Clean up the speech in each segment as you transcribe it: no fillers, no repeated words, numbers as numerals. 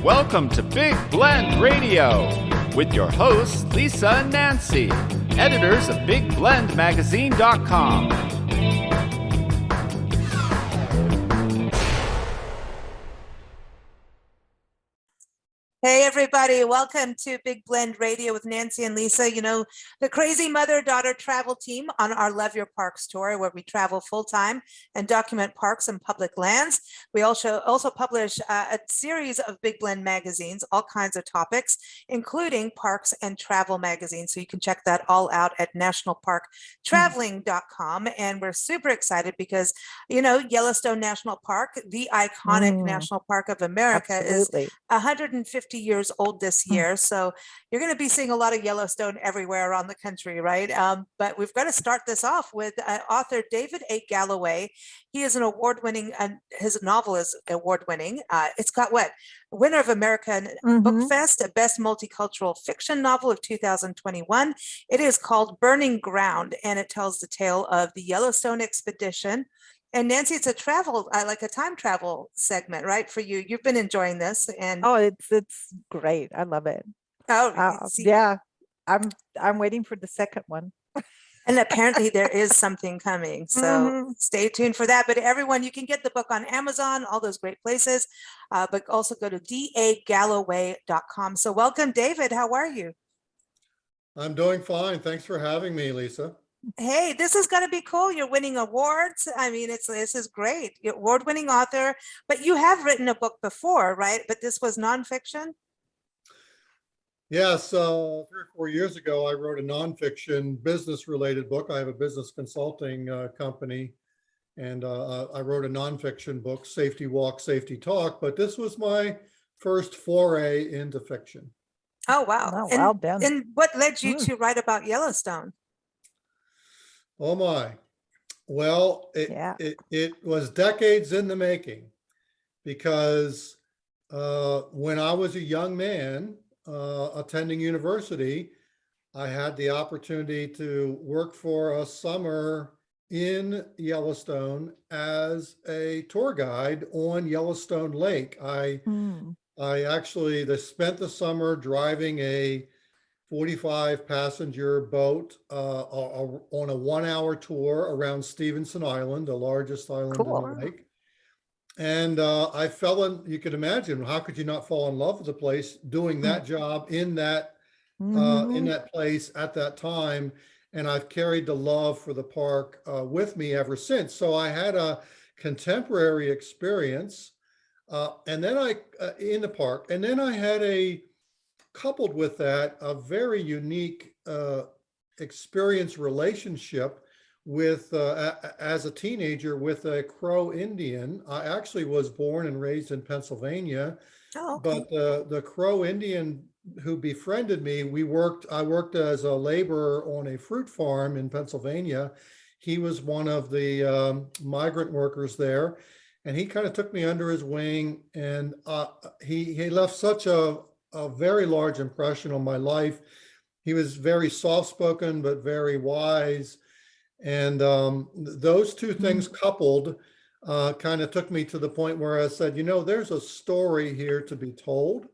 Welcome to Big Blend Radio with your hosts, Lisa and Nancy, editors of BigBlendMagazine.com. Hey everybody, welcome to Big Blend Radio with Nancy and Lisa. You know, the crazy mother-daughter travel team on our Love Your Parks tour, where we travel full-time and document parks and public lands. We also publish a series of Big Blend magazines, all kinds of topics, including parks and travel magazines. So you can check that all out at nationalparktraveling.com. And we're super excited because, you know, Yellowstone National Park, the iconic national park of America, Absolutely. is 150 years old this year. So you're going to be seeing a lot of Yellowstone everywhere around the country, right? But we've got to start this off with author David A. Galloway. He is an award-winning, his novel is award-winning. It's got winner of American Book Fest, a best multicultural fiction novel of 2021. It is called Burning Ground, and it tells the tale of the Yellowstone expedition. And Nancy, it's a travel, like a time travel segment, right? For you, you've been enjoying this, and it's great. I love it. Yeah, I'm waiting for the second one. And apparently there is something coming, so stay tuned for that. But everyone, you can get the book on Amazon, all those great places, but also go to DAGalloway.com. So welcome, David. How are you? I'm doing fine. Thanks for having me, Lisa. Hey, this is going to be cool. You're winning awards. I mean, this is great. You're award-winning author, but you have written a book before, right? But this was nonfiction? Yes, 3 or 4 years ago, I wrote a nonfiction business-related book. I have a business consulting company, and I wrote a nonfiction book, Safety Walk, Safety Talk, but this was my first foray into fiction. Oh, wow. Oh, well done. And what led you to write about Yellowstone? Oh my. Well, it was decades in the making, because when I was a young man attending university, I had the opportunity to work for a summer in Yellowstone as a tour guide on Yellowstone Lake. I actually spent the summer driving a 45 passenger boat on a 1-hour tour around Stevenson Island, the largest island in the lake. And I fell in, you could imagine, how could you not fall in love with the place doing that job in that place at that time? And I've carried the love for the park with me ever since. So I had a contemporary experience and then in the park, and then I had coupled with that, a very unique experience relationship with, as a teenager, with a Crow Indian. I actually was born and raised in Pennsylvania, but the Crow Indian who befriended me, I worked as a laborer on a fruit farm in Pennsylvania. He was one of the migrant workers there, and he kind of took me under his wing, and he left such a very large impression on my life. He was very soft-spoken, but very wise. And those two things coupled kind of took me to the point where I said, you know, there's a story here to be told.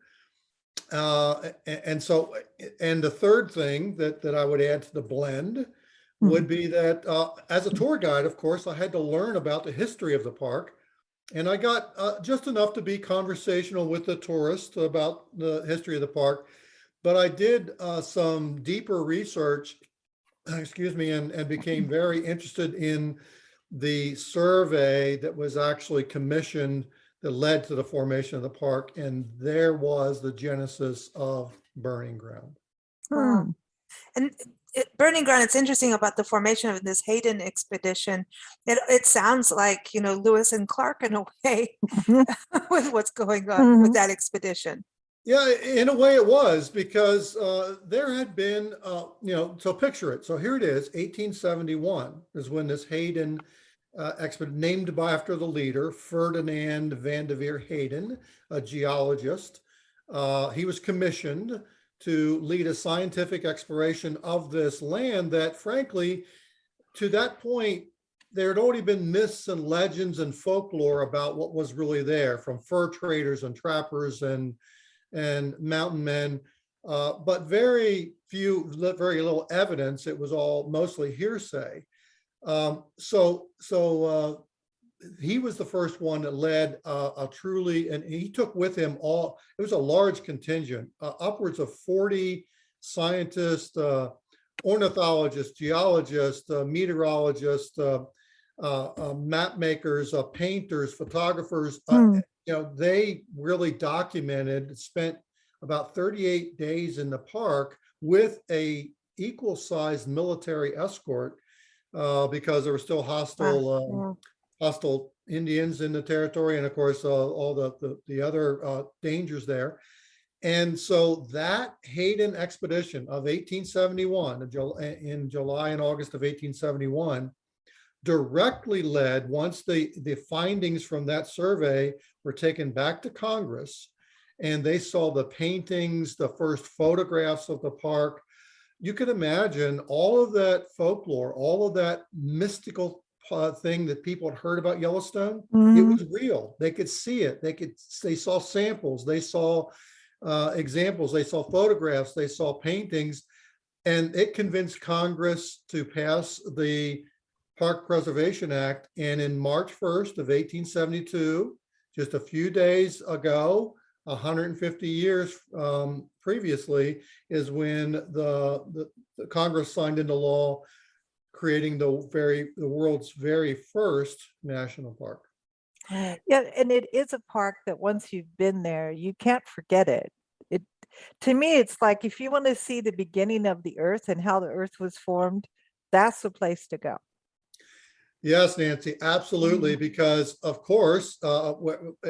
And the third thing that I would add to the blend would be that as a tour guide, of course, I had to learn about the history of the park. And I got just enough to be conversational with the tourists about the history of the park. But I did some deeper research, and became very interested in the survey that was actually commissioned that led to the formation of the park. And there was the genesis of Burning Ground. And Burning Ground, it's interesting about the formation of this Hayden expedition. It sounds like, you know, Lewis and Clark in a way with what's going on with that expedition. Yeah, in a way it was, because there had been, so picture it. So here it is, 1871 is when this Hayden expedition, named after the leader, Ferdinand Vanderveer Hayden, a geologist. He was commissioned to lead a scientific exploration of this land that, frankly, to that point, there had already been myths and legends and folklore about what was really there, from fur traders and trappers and and mountain men, but very little evidence. It was all mostly hearsay. He was the first one that led a truly, and he took with him it was a large contingent, upwards of 40 scientists, ornithologists, geologists, meteorologists, map makers, painters, photographers. They really documented, spent about 38 days in the park with a equal-sized military escort, because there were still hostile Indians in the territory, and of course all the other dangers there. And so that Hayden expedition of 1871, in July and August of 1871, directly led, once the findings from that survey were taken back to Congress, and they saw the paintings, the first photographs of the park. You can imagine all of that folklore, all of that mystical thing that people had heard about Yellowstone. It was real. They could see it. They saw samples. They saw examples. They saw photographs. They saw paintings, and it convinced Congress to pass the Park Preservation Act. And in March 1st of 1872, just a few days ago, 150 years previously, is when the Congress signed into law, creating the world's very first national park. Yeah, and it is a park that once you've been there, you can't forget it. To me, it's like, if you want to see the beginning of the earth and how the earth was formed, that's the place to go. Yes, Nancy, absolutely. Because of course,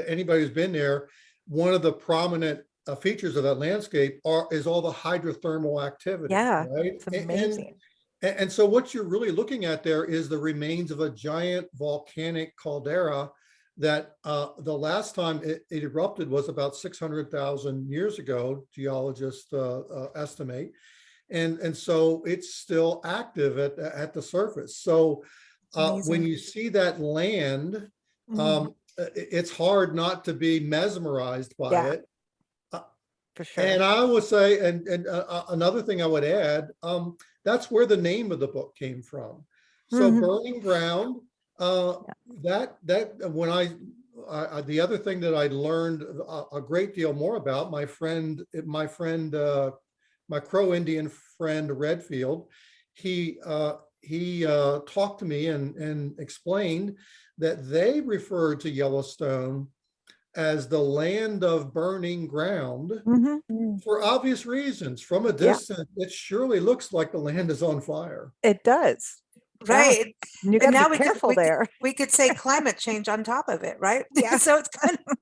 anybody who's been there, one of the prominent features of that landscape is all the hydrothermal activity. Yeah, right? it's amazing. And so what you're really looking at there is the remains of a giant volcanic caldera that the last time it erupted was about 600,000 years ago, geologists estimate. And so it's still active at the surface. So when you see that land, it's hard not to be mesmerized by it. For sure. And I would say, and another thing I would add, that's where the name of the book came from. So Burning Ground, that the other thing that I learned a great deal more about, my Crow Indian friend Redfield, he talked to me and explained that they referred to Yellowstone as the land of burning ground for obvious reasons. From a distance, it surely looks like the land is on fire. It does. Right. Yeah. You got to be careful there. We could say climate change on top of it, right? Yeah. So it's kind of,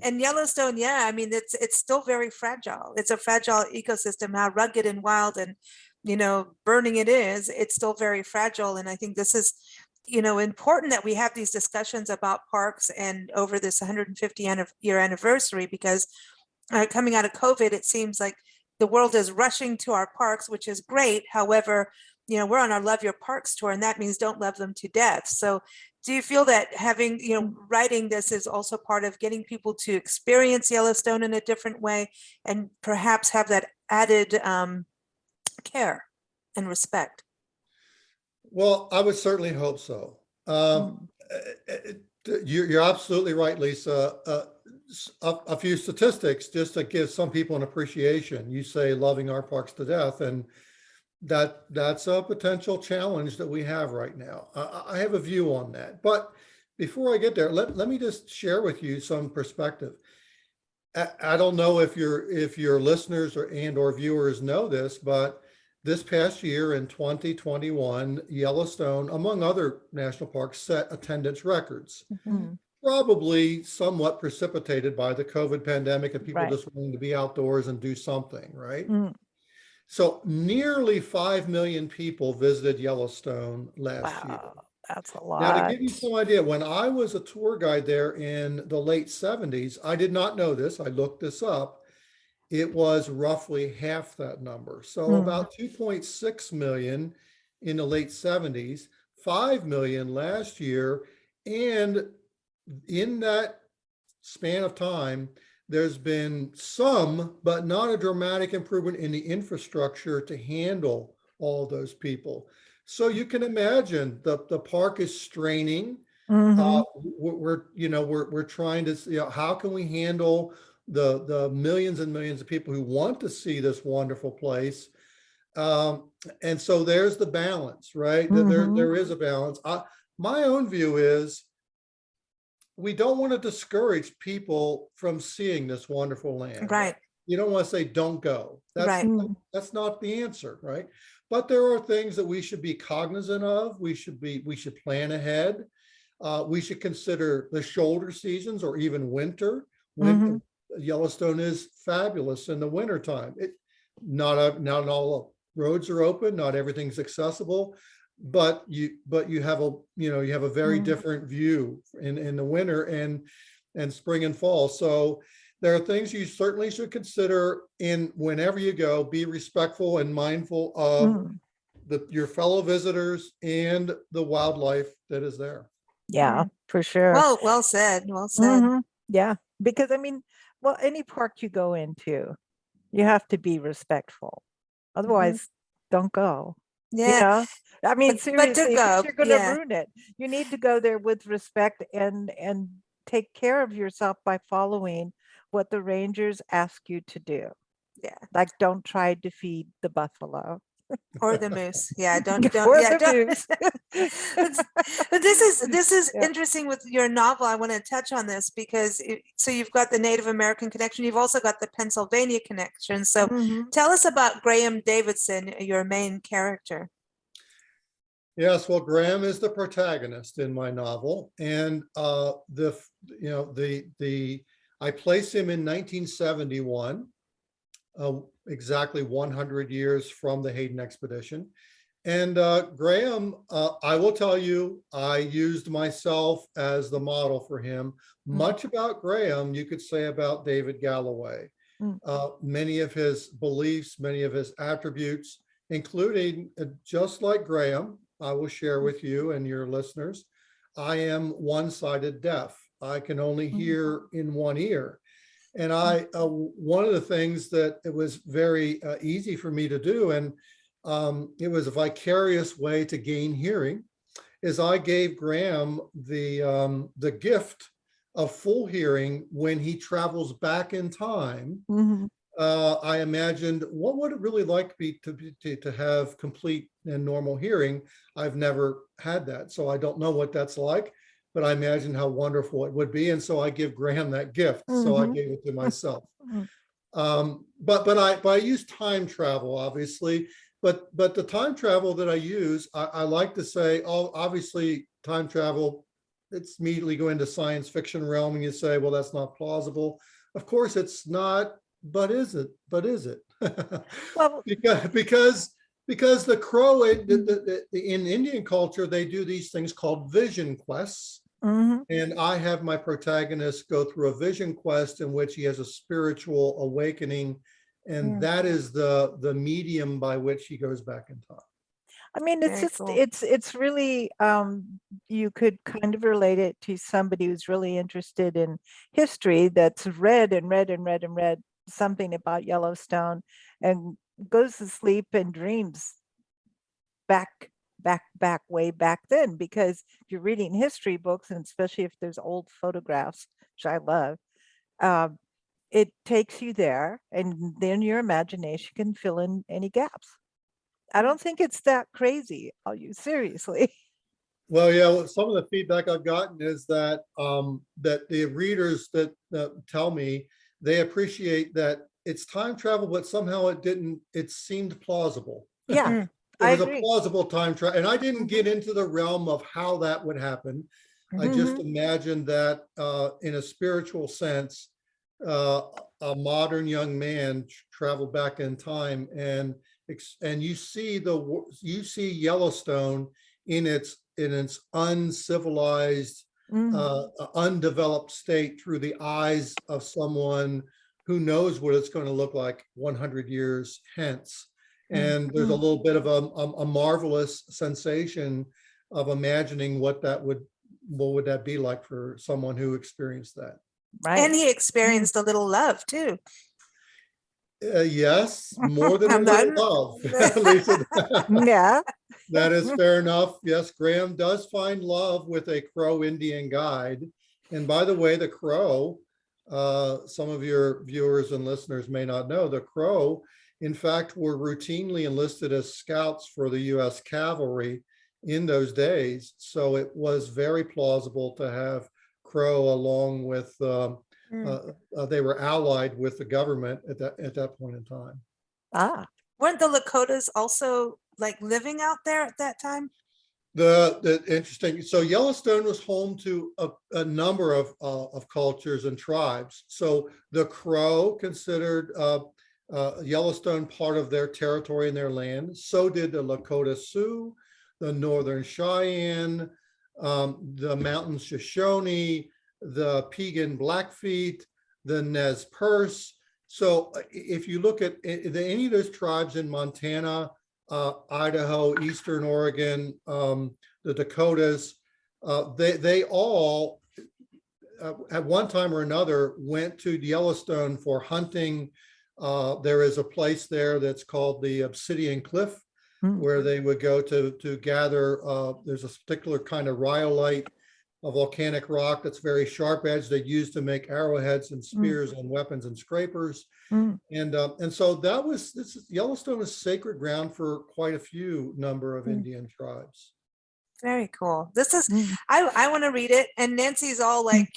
and Yellowstone, I mean, it's still very fragile. It's a fragile ecosystem, how rugged and wild and, burning it is, it's still very fragile. And I think this is, important that we have these discussions about parks and over this 150-year anniversary, because coming out of COVID, it seems like the world is rushing to our parks, which is great. However, we're on our Love Your Parks tour, and that means don't love them to death. So do you feel that having, writing this is also part of getting people to experience Yellowstone in a different way and perhaps have that added care and respect? Well, I would certainly hope so. You're absolutely right, Lisa. A few statistics just to give some people an appreciation. You say loving our parks to death, and that's a potential challenge that we have right now. I have a view on that, but before I get there, let me just share with you some perspective. I don't know if your listeners or viewers know this, but this past year in 2021, Yellowstone, among other national parks, set attendance records. Probably somewhat precipitated by the COVID pandemic and people just wanting to be outdoors and do something, right? So nearly 5 million people visited Yellowstone last year. That's a lot. Now, to give you some idea, when I was a tour guide there in the late 70s, I did not know this. I looked this up. It was roughly half that number. So about 2.6 million in the late 70s, 5 million last year. And in that span of time, there's been some, but not a dramatic improvement in the infrastructure to handle all those people. So you can imagine the park is straining. Mhm. We're trying to see, how can we handle the millions and millions of people who want to see this wonderful place. And so there's the balance, right? There is a balance. My own view is we don't want to discourage people from seeing this wonderful land. Right. You don't want to say, don't go. Right. That's not the answer, right? But there are things that we should be cognizant of. We should plan ahead. We should consider the shoulder seasons or even winter. Yellowstone is fabulous in the wintertime. Not all roads are open, not everything's accessible, but you have a very different view in the winter and spring and fall. So there are things you certainly should consider in whenever you go. Be respectful and mindful of your fellow visitors and the wildlife that is there. Yeah, for sure. Well said. Well said. Yeah, because I mean, well, any park you go into, you have to be respectful. Otherwise, don't go. Yeah. You know? I mean, seriously, go, if you're going to ruin it. You need to go there with respect and take care of yourself by following what the rangers ask you to do. Yeah. Like, don't try to feed the buffalo. Or the moose. Yeah, don't. Moose. This is interesting with your novel. I want to touch on this because so you've got the Native American connection. You've also got the Pennsylvania connection. So tell us about Graham Davidson, your main character. Yes, well, Graham is the protagonist in my novel, and I place him in 1971. Exactly 100 years from the Hayden expedition. And Graham, I will tell you, I used myself as the model for him. Much about Graham, you could say about David Galloway. Many of his beliefs, many of his attributes, including just like Graham, I will share with you and your listeners, I am one-sided deaf. I can only hear in one ear. And one of the things that it was very easy for me to do, and it was a vicarious way to gain hearing, is I gave Graham the gift of full hearing when he travels back in time. I imagined, what would it really like to have complete and normal hearing? I've never had that, so I don't know what that's like. But I imagine how wonderful it would be. And so I give Graham that gift. So I gave it to myself. But I use time travel, obviously. But the time travel that I use, I like to say, obviously time travel, it's immediately go into science fiction realm and you say, well, that's not plausible. Of course it's not, but is it? Well, because the Crow, in Indian culture, they do these things called vision quests. And I have my protagonist go through a vision quest in which he has a spiritual awakening. And that is the medium by which he goes back in time. I mean, it's really, you could kind of relate it to somebody who's really interested in history, that's read something about Yellowstone and goes to sleep and dreams way back then, because if you're reading history books, and especially if there's old photographs, which I love, it takes you there, and then your imagination can fill in any gaps. I don't think it's that crazy. Seriously. Well, yeah, some of the feedback I've gotten is that that the readers that tell me they appreciate that it's time travel, but somehow it seemed plausible. Yeah. It was a plausible time travel. And I didn't get into the realm of how that would happen. I just imagined that in a spiritual sense, a modern young man traveled back in time, and you see Yellowstone in its uncivilized, undeveloped state through the eyes of someone who knows what it's going to look like 100 years hence. And there's a little bit of a marvelous sensation of imagining what would that be like for someone who experienced that. Right. And he experienced a little love too. Yes, more than a I'm little not- love, Lisa. Yeah. That is fair enough. Yes, Graham does find love with a Crow Indian guide. And by the way, the Crow, some of your viewers and listeners may not know, the Crow, in fact, were routinely enlisted as scouts for the U.S. cavalry in those days. So it was very plausible to have Crow along with, they were allied with the government at that point in time. Weren't the Lakotas also like living out there at that time? The interesting, so Yellowstone was home to a number of cultures and tribes. So the Crow considered Yellowstone part of their territory and their land. So did the Lakota Sioux, the Northern Cheyenne, the Mountain Shoshone, the Piegan Blackfeet, the Nez Perce. So if you look at any of those tribes in Montana, Idaho, Eastern Oregon, the Dakotas, they all at one time or another went to Yellowstone for hunting. There is a place there that's called the Obsidian Cliff, where they would go to gather. There's a particular kind of rhyolite, a volcanic rock that's very sharp edged. They used to make arrowheads and spears and weapons and scrapers. And so Yellowstone is sacred ground for quite a few number of Indian tribes. Very cool. This is, I want to read it. And Nancy's all like,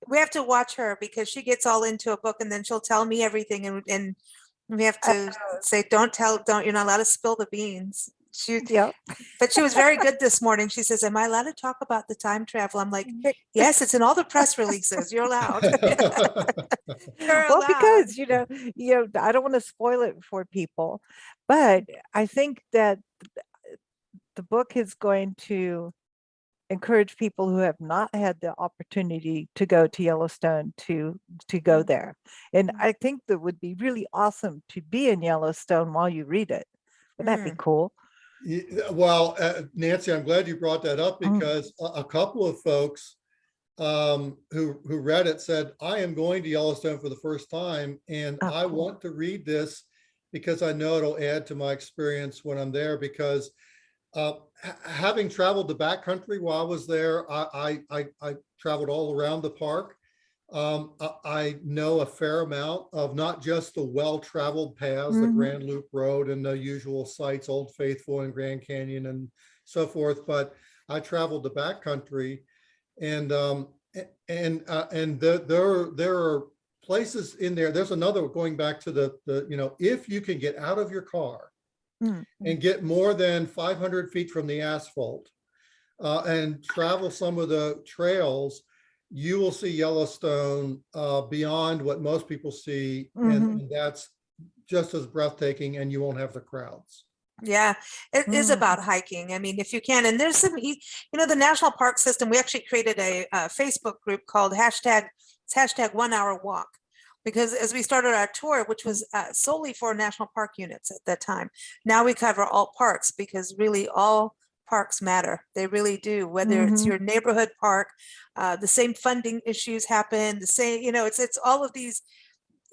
we have to watch her because she gets all into a book and then she'll tell me everything. And we have to say, you're not allowed to spill the beans. But she was very good this morning. She says, am I allowed to talk about the time travel? I'm like, yes, it's in all the press releases. You're allowed. Well, because, I don't want to spoil it for people, but I think that the book is going to encourage people who have not had the opportunity to go to Yellowstone to go there. And I think that would be really awesome to be in Yellowstone while you read it. Would that be cool? Well, Nancy, I'm glad you brought that up because a couple of folks who read it said, I am going to Yellowstone for the first time and I want to read this because I know it'll add to my experience when I'm there, because having traveled the backcountry while I was there, I traveled all around the park. I know a fair amount of not just the well-traveled paths, the Grand Loop Road and the usual sites, Old Faithful and Grand Canyon and so forth, but I traveled the backcountry, and there are places in there. There's another, going back to the if you can get out of your car and get more than 500 feet from the asphalt and travel some of the trails, you will see Yellowstone beyond what most people see, and that's just as breathtaking, and you won't have the crowds. Yeah, it is about hiking. I mean, if you can, and there's some, the national park system, we actually created a Facebook group called hashtag 1 hour walk, because as we started our tour, which was solely for national park units at that time, now we cover all parks, because really all parks matter. They really do, whether it's your neighborhood park, the same funding issues happen, the same, it's all of these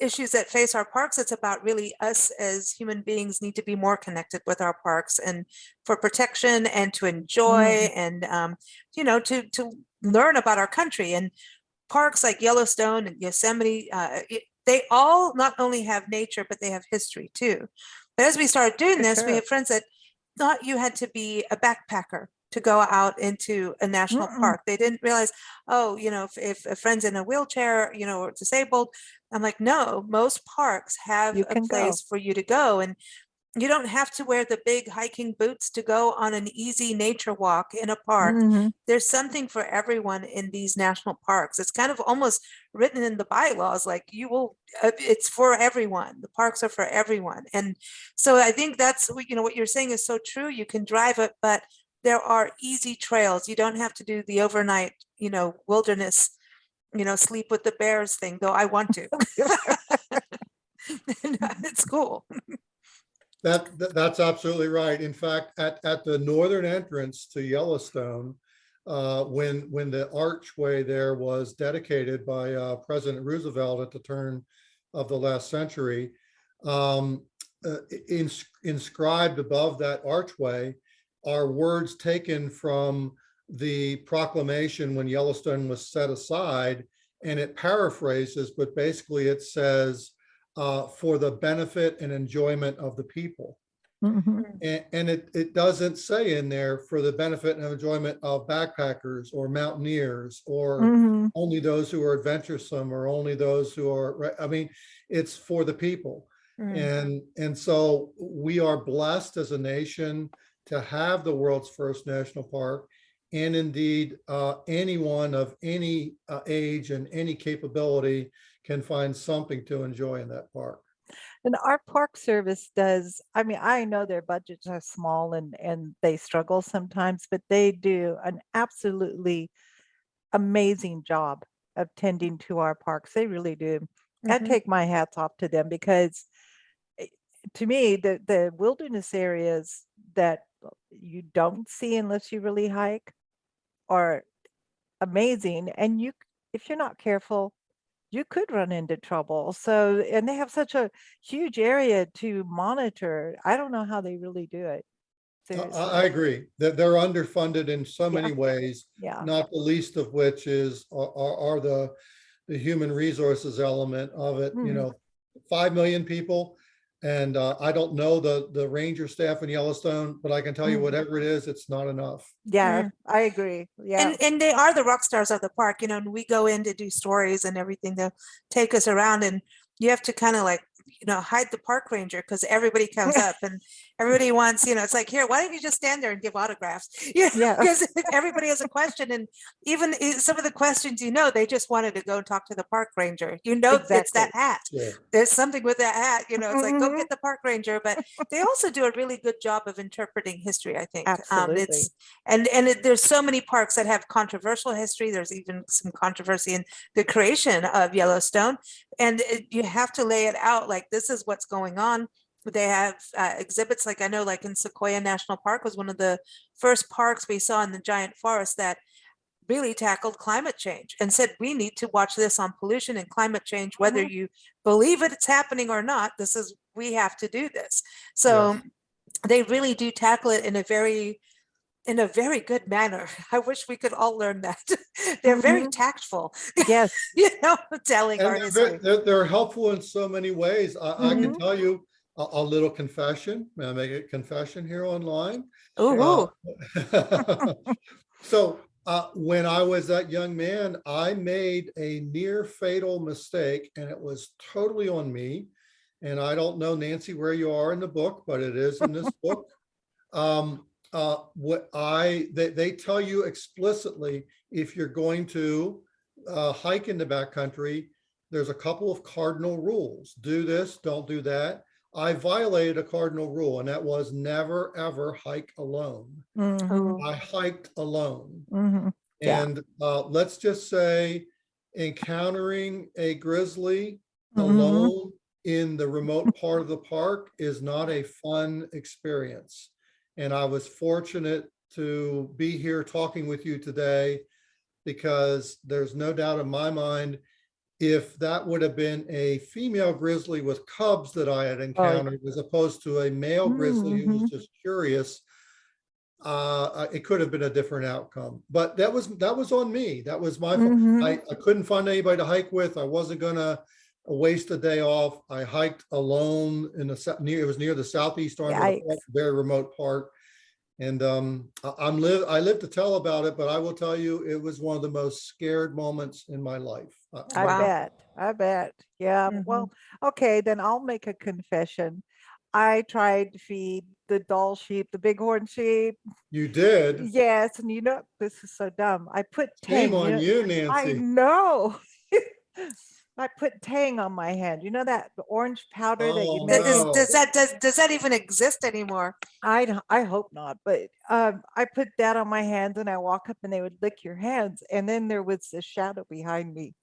issues that face our parks. It's about really us as human beings need to be more connected with our parks, and for protection and to enjoy and, to learn about our country. And parks like Yellowstone and Yosemite, they all not only have nature, but they have history too. But as we started doing this, we have friends that thought you had to be a backpacker to go out into a national park. They didn't realize, if a friend's in a wheelchair, or disabled. I'm like, no, most parks have a place for you to go. And you don't have to wear the big hiking boots to go on an easy nature walk in a park. There's something for everyone in these national parks. It's kind of almost written in the bylaws, like it's for everyone. The parks are for everyone. And so I think that's, what you're saying is so true. You can drive it, but there are easy trails. You don't have to do the overnight, wilderness, sleep with the bears thing, though I want to. It's cool. That's absolutely right. In fact, at the northern entrance to Yellowstone, when the archway there was dedicated by President Roosevelt at the turn of the last century. Inscribed above that archway are words taken from the proclamation when Yellowstone was set aside, and it paraphrases, but basically it says, for the benefit and enjoyment of the people. Mm-hmm. And it doesn't say in there for the benefit and enjoyment of backpackers or mountaineers or Mm-hmm. only those who are adventuresome or only those who are, I mean, it's for the people. And so we are blessed as a nation to have the world's first national park. And indeed, anyone of any age and any capability can find something to enjoy in that park. And our Park Service does, I mean, I know their budgets are small and they struggle sometimes, but they do an absolutely amazing job of tending to our parks. They really do. I take my hats off to them because to me, the wilderness areas that you don't see unless you really hike are amazing. And if you're not careful, you could run into trouble. So, and they have such a huge area to monitor. I don't know how they really do it. Seriously. I agree that they're underfunded in so many ways, Yeah. not the least of which is are the human resources element of it. You know, 5 million people. And I don't know the ranger staff in Yellowstone, but I can tell you whatever it is, it's not enough. Yeah, I agree. Yeah. And they are the rock stars of the park, you know, and we go in to do stories and everything. They'll take us around and you have to kind of like, you know, hide the park ranger because everybody comes up and everybody wants, you know, it's like, here, why don't you just stand there and give autographs? Yeah, because everybody has a question. And even some of the questions, you know, they just wanted to go and talk to the park ranger. You know, it's that hat. Yeah. There's something with that hat, you know, it's like, go get the park ranger. But they also do a really good job of interpreting history, I think. Absolutely. There's so many parks that have controversial history. There's even some controversy in the creation of Yellowstone. And you have to lay it out like this is what's going on. They have exhibits like I know like in Sequoia National Park was one of the first parks we saw in the giant forest that really tackled climate change and said we need to watch this on pollution and climate change, whether you believe it's happening or not. We have to do this. So they really do tackle it in a very good manner. I wish we could all learn that. They're very tactful. Yes. You know, telling our history. They're helpful in so many ways. I can tell you a little confession. May I make a confession here online? Ooh. So when I was that young man, I made a near fatal mistake and it was totally on me. And I don't know, Nancy, where you are in the book, but it is in this book. They tell you explicitly, if you're going to hike in the backcountry, there's a couple of cardinal rules. Do this, don't do that. I violated a cardinal rule, and that was never, ever hike alone. I hiked alone. And let's just say encountering a grizzly alone in the remote part of the park is not a fun experience. And I was fortunate to be here talking with you today because there's no doubt in my mind, if that would have been a female grizzly with cubs that I had encountered, as opposed to a male grizzly who was just curious, it could have been a different outcome. But that was on me. That was my fault. I couldn't find anybody to hike with. I wasn't gonna waste a day off. I hiked alone in it was near the southeast arm of the park, very remote part. And I live to tell about it, but I will tell you, it was one of the most scared moments in my life. I bet. Yeah. Well, okay, then I'll make a confession. I tried to feed the Dall sheep, the bighorn sheep. You did? Yes. And you know, this is so dumb. I put tang. Shame on you, Nancy. I know. I put tang on my hand. You know that the orange powder that you make? Does that even exist anymore? I hope not. But I put that on my hands and I walk up and they would lick your hands. And then there was this shadow behind me.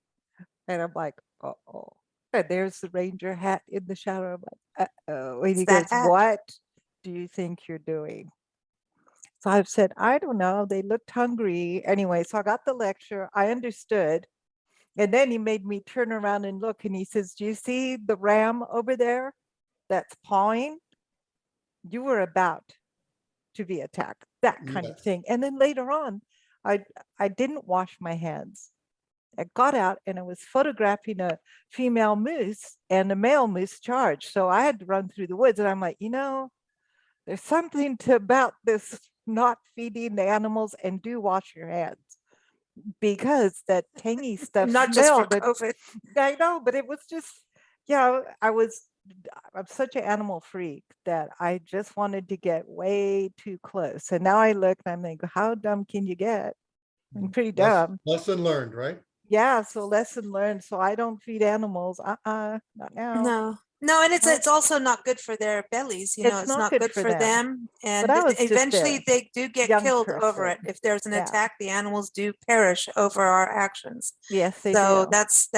And I'm like, uh-oh. And there's the ranger hat in the shadow. I'm like, uh-oh. And he goes, what do you think you're doing? So I've said, I don't know. They looked hungry. Anyway, so I got the lecture. I understood. And then he made me turn around and look, and he says, do you see the ram over there that's pawing? You were about to be attacked, that kind of Yes. thing. And then later on, I didn't wash my hands. I got out and I was photographing a female moose and a male moose charged. So I had to run through the woods, and I'm like, there's something about this not feeding the animals, and do wash your hands, because that tangy stuff Not just for smelled. COVID. I know, but it was just, I'm such an animal freak that I just wanted to get way too close. And now I look and I'm like, how dumb can you get? I'm pretty dumb. Lesson learned, right? Yeah, so lesson learned. So I don't feed animals. Not now. No, and Nope. it's also not good for their bellies. It's It's not not good good for for them. them. And I was just a eventually they do get young killed over it. person. If there's an Yeah. attack, the animals do perish over our actions. Yes, they So do. that's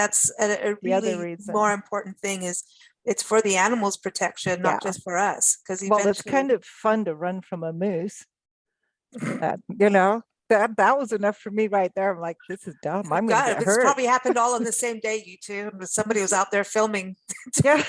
a The other really reason. more important thing is it's for the animals' protection, not Yeah. just for us. Because Well, it's kind of fun to run from a moose. That was enough for me right there. I'm like, this is dumb. I'm gonna get this hurt. probably happened all on the same day, you two. Somebody was out there filming. Yeah.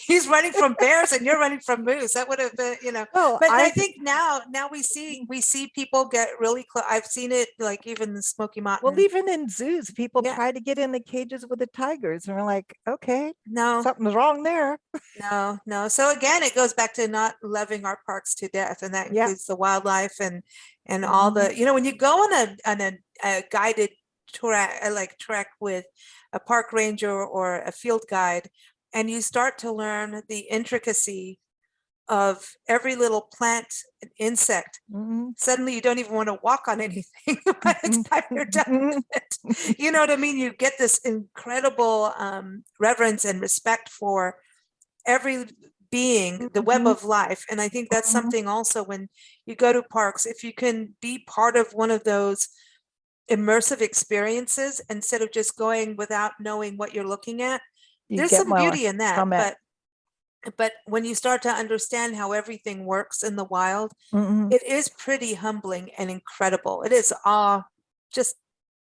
He's running from bears and you're running from moose. That would have been, Well, But I think now we see people get really close. I've seen it like even in the Smoky Mountain. well, even in zoos, people Yeah. try to get in the cages with the tigers, and we're like, okay, No, something's wrong there. no. So again, it goes back to not loving our parks to death, and that Yeah. includes the wildlife and all the, when you go on a guided trek with a park ranger or a field guide, and you start to learn the intricacy of every little plant and insect, suddenly you don't even want to walk on anything by the time you're done with it. You know what I mean? You get this incredible reverence and respect for every being, the web of life. And I think that's something also when you go to parks, if you can be part of one of those immersive experiences instead of just going without knowing what you're looking at, there's some beauty in that. But when you start to understand how everything works in the wild, it is pretty humbling and incredible. It is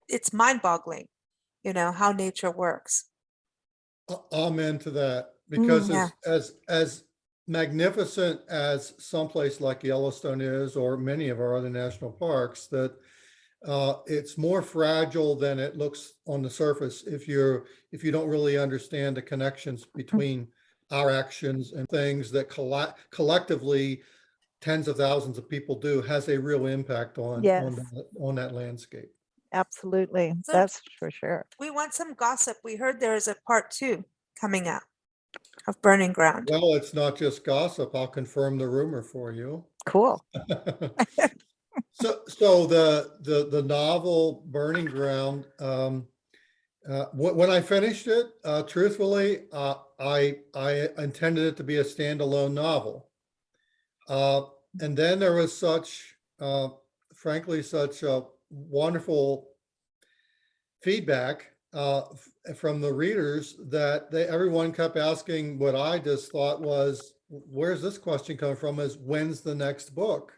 it's mind-boggling, how nature works. Amen to that. Because Yeah. as magnificent as someplace like Yellowstone is, or many of our other national parks, that it's more fragile than it looks on the surface if you don't really understand the connections between our actions and things that collectively tens of thousands of people do, has a real impact on that landscape. Absolutely. So- That's for sure. We want some gossip. We heard there is a part 2 coming out of Burning Ground. Well, it's not just gossip. I'll confirm the rumor for you. Cool. So the novel Burning Ground, when I finished it, truthfully, I intended it to be a standalone novel. And then there was frankly, such wonderful feedback from the readers that everyone kept asking what I just thought was, where's this question coming from, is when's the next book?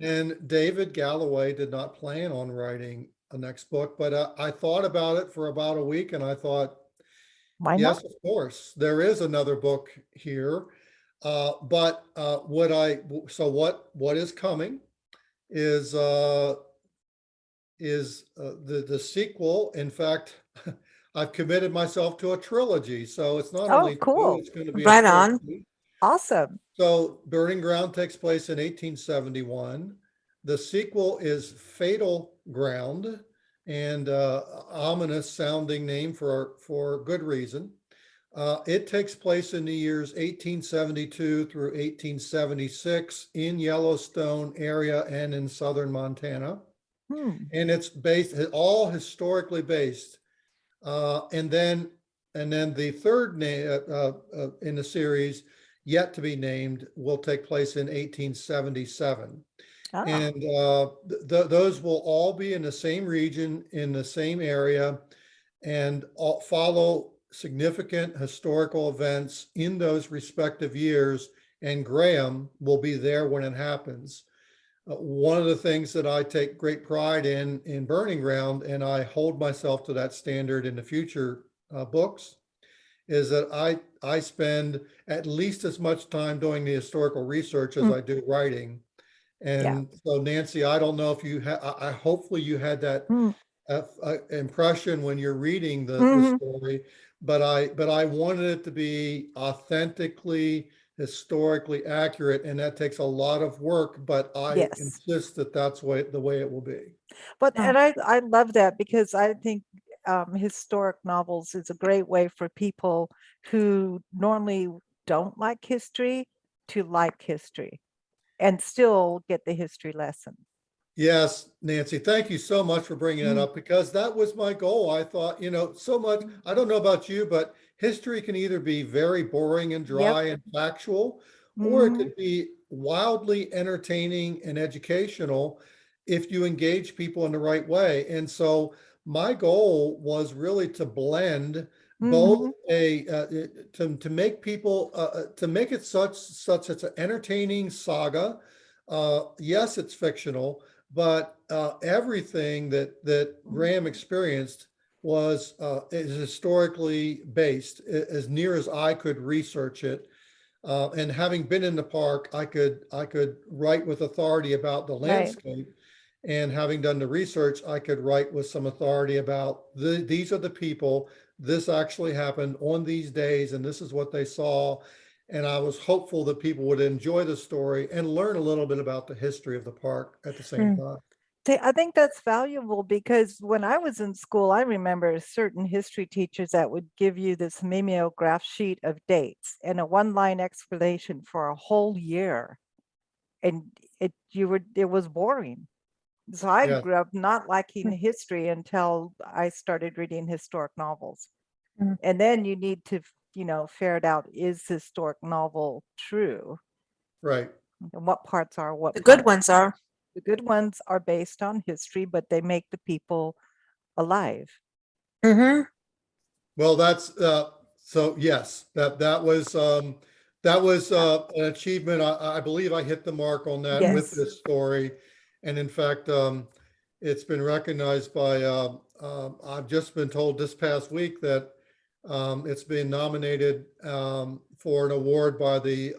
And David Galloway did not plan on writing a next book, but I thought about it for about a week, and I thought, Why yes, not? of course, there is another book here. But what is coming is the sequel. In fact, I've committed myself to a trilogy, so it's not only cool. two, it's going to be Right a on. trilogy. Awesome. So Burning Ground takes place in 1871. The sequel is Fatal Ground, and ominous sounding name for good reason. It takes place in the years 1872 through 1876 in Yellowstone area and in southern Montana. And it's all historically based. And then the third name in the series, yet to be named, will take place in 1877. And those will all be in the same region, in the same area, and follow significant historical events in those respective years. And Graham will be there when it happens. one of the things that I take great pride in Burning Ground, and I hold myself to that standard in the future books, is that I spend at least as much time doing the historical research as I do writing. And so, Nancy, I don't know if you I hopefully you had that impression when you're reading the story, but I wanted it to be authentically, historically accurate, and that takes a lot of work, but I insist that that's the way it will be. But and I love that, because I think historic novels is a great way for people who normally don't like history to like history and still get the history lesson. Yes, Nancy, thank you so much for bringing that up, because that was my goal. I thought, so much, I don't know about you, but history can either be very boring and dry and factual, or it could be wildly entertaining and educational if you engage people in the right way. And so my goal was really to blend both to make people to make it such it's an entertaining saga. Yes, it's fictional, but everything that Graham experienced is historically based, as near as I could research it. And having been in the park, I could write with authority about the landscape. And having done the research, I could write with some authority about these are the people. This actually happened on these days, and this is what they saw. And I was hopeful that people would enjoy the story and learn a little bit about the history of the park at the same time. I think that's valuable, because when I was in school, I remember certain history teachers that would give you this mimeograph sheet of dates and a one-line explanation for a whole year. And it was boring. So I grew up not liking history until I started reading historic novels. And then you need to, ferret out, is historic novel true? Right. And what parts are what? The good ones are. The good ones are based on history, but they make the people alive. Well, that's so yes, that was an achievement. I believe I hit the mark on that with this story. And in fact, it's been recognized by I've just been told this past week that it's been nominated for an award by the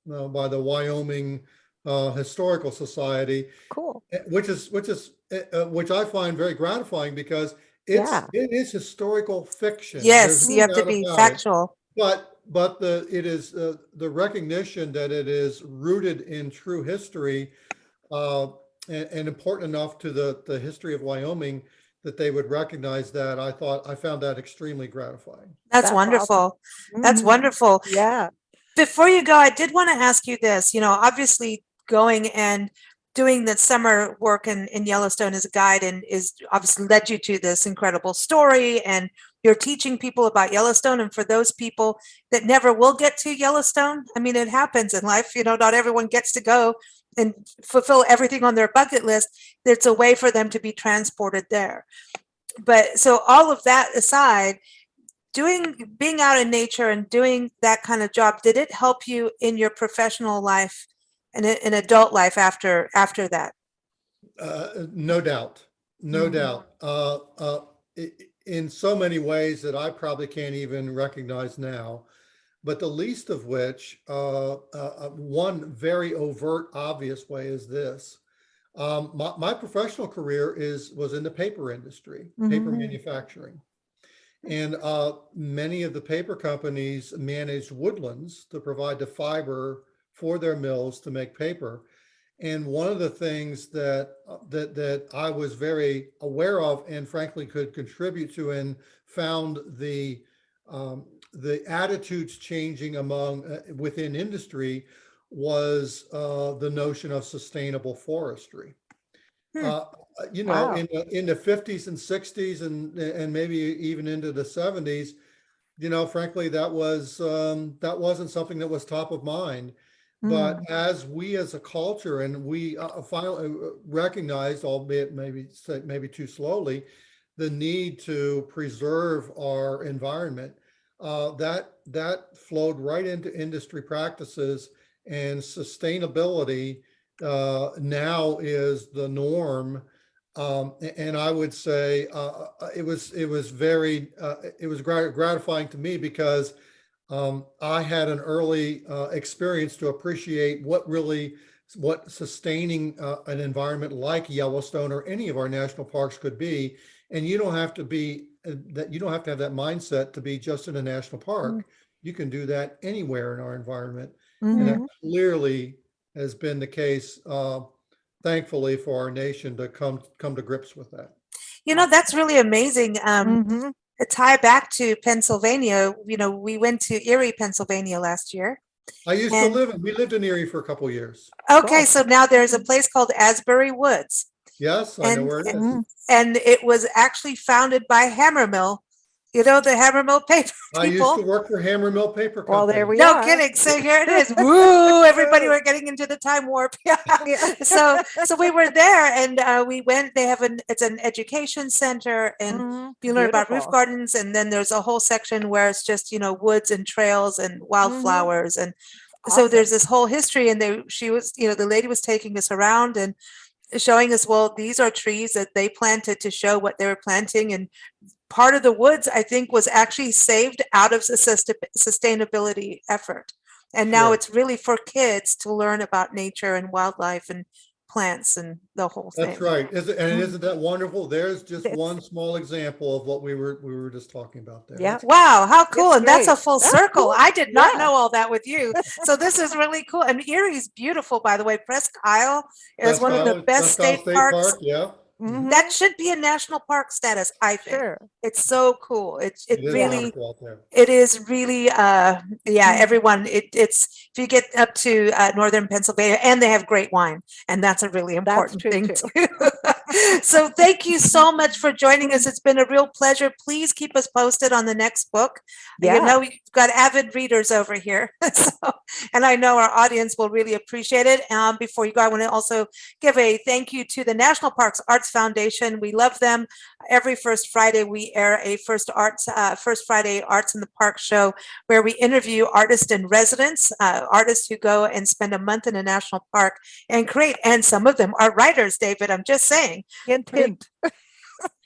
Wyoming Historical Society. Cool. Which I find very gratifying, because it is historical fiction. Yes, you have to be factual. But it is the recognition that it is rooted in true history, and important enough to the history of Wyoming that they would recognize that. I found that extremely gratifying. That's wonderful. Awesome. That's wonderful. Yeah. Before you go, I did want to ask you this. Obviously going and doing the summer work in Yellowstone as a guide and is obviously led you to this incredible story, and you're teaching people about Yellowstone. And for those people that never will get to Yellowstone, I mean, it happens in life, not everyone gets to go and fulfill everything on their bucket list. There's a way for them to be transported there. But so all of that aside, being out in nature and doing that kind of job, did it help you in your professional life and in adult life after that? No doubt. No doubt. In so many ways that I probably can't even recognize now, but the least of which, one very overt, obvious way is this. My professional career was in the paper industry, paper manufacturing. And many of the paper companies managed woodlands to provide the fiber for their mills to make paper. And one of the things that I was very aware of, and frankly could contribute to, and found the attitudes changing within industry, was the notion of sustainable forestry. Wow. In the 50s and 60s and maybe even into the 70s, frankly, that wasn't something that was top of mind. But as we as a culture, and we finally recognized, albeit maybe too slowly, the need to preserve our environment, that flowed right into industry practices, and sustainability now is the norm. And I would say it was very it was gratifying to me because I had an early experience to appreciate what sustaining an environment like Yellowstone or any of our national parks could be. And you don't have to be you don't have to have that mindset to be just in a national park. You can do that anywhere in our environment. And that clearly has been the case, thankfully, for our nation to come to grips with that. You know, that's really amazing. To tie back to Pennsylvania, you know, we went to Erie, Pennsylvania last year. We lived in Erie for a couple of years. Okay, so now there's a place called Asbury Woods. Yes, I know where it is. And it was actually founded by Hammermill. You know, the Hammermill paper people. I used to work for Hammermill Paper Company. Well, there we No are. kidding. So here it is. Woo! Everybody, we're getting into the time warp. So we were there, and we went. They have it's an education center, and you learn about roof gardens, and then there's a whole section where it's just, you know, woods and trails and wildflowers, and so there's this whole history. And she was, you know, the lady was taking us around and showing us, well, these are trees that they planted to show what they were planting, and part of the woods, I think, was actually saved out of a sustainability effort. And now it's really for kids to learn about nature and wildlife and plants and the whole thing. That's right. Isn't that wonderful? There's just one small example of what we were just talking about there. Yeah. Wow, how cool. And that's a full circle. Cool. I did not know all that with you. So this is really cool. And Erie's beautiful, by the way. Presque Isle is one of the best state parks. Park, yeah. That should be a national park status, I think. Sure. It's so cool. It really, out there. it is really, everyone, it's, if you get up to northern Pennsylvania, and they have great wine, and that's a really important thing too. So thank you so much for joining us. It's been a real pleasure. Please keep us posted on the next book. Yeah. You know, we've got avid readers over here. And I know our audience will really appreciate it. Before you go, I want to also give a thank you to the National Parks Arts Foundation. We love them. Every first Friday, we air a First Friday Arts in the Park show where we interview artists in residence, artists who go and spend a month in a national park and create. And some of them are writers, David. I'm just saying. Hint, hint.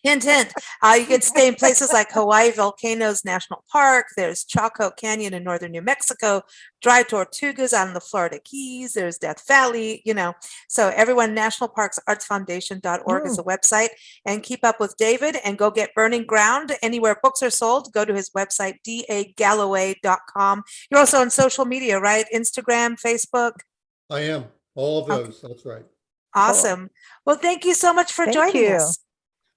Hint, hint. You can stay in places like Hawaii Volcanoes National Park. There's Chaco Canyon in northern New Mexico, Dry Tortugas on the Florida Keys. There's Death Valley, you know. So everyone, nationalparksartsfoundation.org is the website. And keep up with David and go get Burning Ground. Anywhere books are sold, go to his website, D-A-Galloway.com. You're also on social media, right? Instagram, Facebook? I am. All of those. That's right. Awesome. Well, thank you so much for joining us.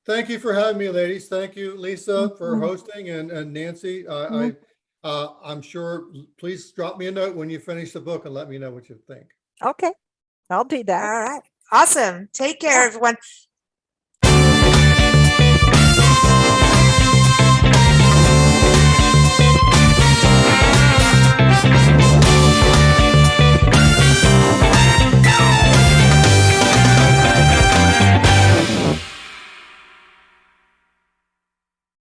Thank you for having me, ladies. Thank you, Lisa, for hosting, and Nancy. I'm sure. Please drop me a note when you finish the book and let me know what you think. Okay, I'll do that. All right. Awesome. Take care, everyone.